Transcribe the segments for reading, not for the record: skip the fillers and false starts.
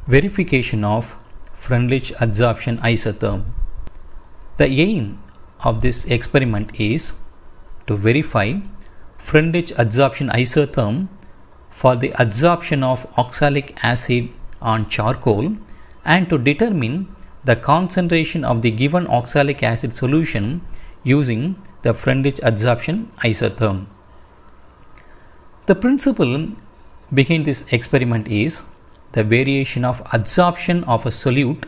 Verification of Freundlich adsorption isotherm. The aim of this experiment is to verify Freundlich adsorption isotherm for the adsorption of oxalic acid on charcoal and to determine the concentration of the given oxalic acid solution using the Freundlich adsorption isotherm. The principle behind this experiment is the variation of adsorption of a solute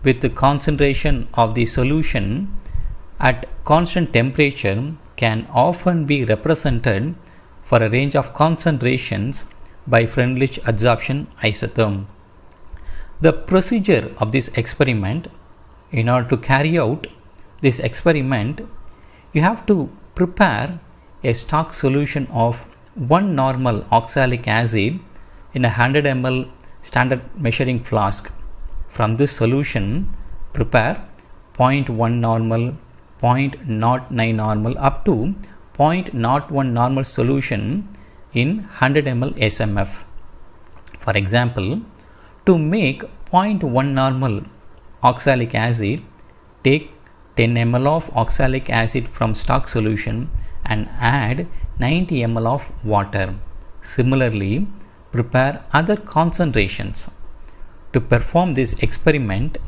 with the concentration of the solution at constant temperature can often be represented for a range of concentrations by Freundlich adsorption isotherm. The procedure of this experiment, in order to carry out this experiment, you have to prepare a stock solution of 1 normal oxalic acid in a 100 ml standard measuring flask. From this solution, prepare 0.1 normal, 0.09 normal up to 0.01 normal solution in 100 ml SMF. For example, to make 0.1 normal oxalic acid, take 10 ml of oxalic acid from stock solution and add 90 ml of water. Similarly, prepare other concentrations. To perform this experiment,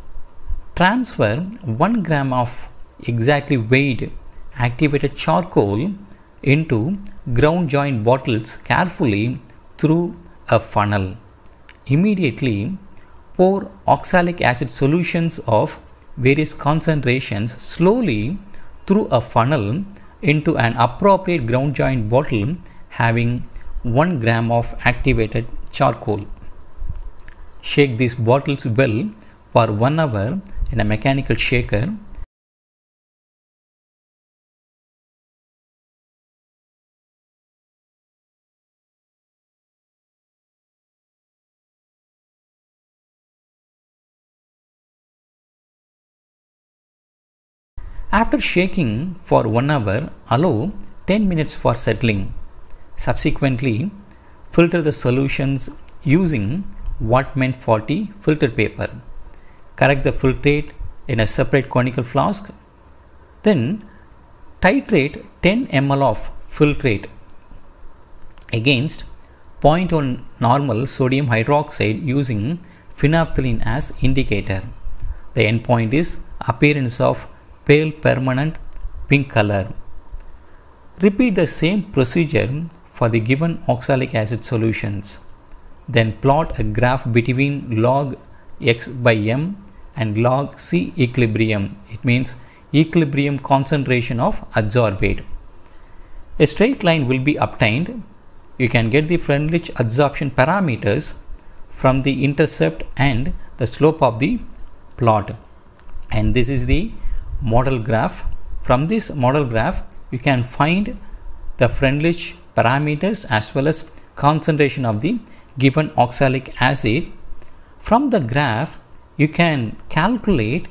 transfer 1 gram of exactly weighed activated charcoal into ground joint bottles carefully through a funnel. Immediately pour oxalic acid solutions of various concentrations slowly through a funnel into an appropriate ground joint bottle having 1 gram of activated charcoal. Shake these bottles well for 1 hour in a mechanical shaker. After shaking for 1 hour, allow 10 minutes for settling. Subsequently, filter the solutions using Whatman 40 filter paper. Correct the filtrate in a separate conical flask. Then titrate 10 ml of filtrate against 0.1 normal sodium hydroxide using phenolphthalein as indicator. The endpoint is appearance of pale permanent pink color. Repeat the same procedure for the given oxalic acid solutions. Then plot a graph between log x by m and log C equilibrium. It means equilibrium concentration of adsorbate. A straight line will be obtained. You can get the Freundlich adsorption parameters from the intercept and the slope of the plot. And this is the model graph. From this model graph, you can find the Freundlich parameters as well as concentration of the given oxalic acid. From the graph, you can calculate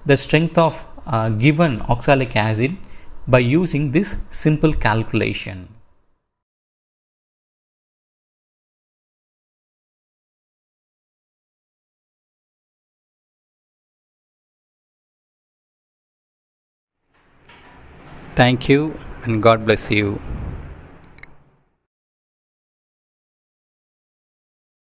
the strength of given oxalic acid by using this simple calculation. Thank you and God bless you.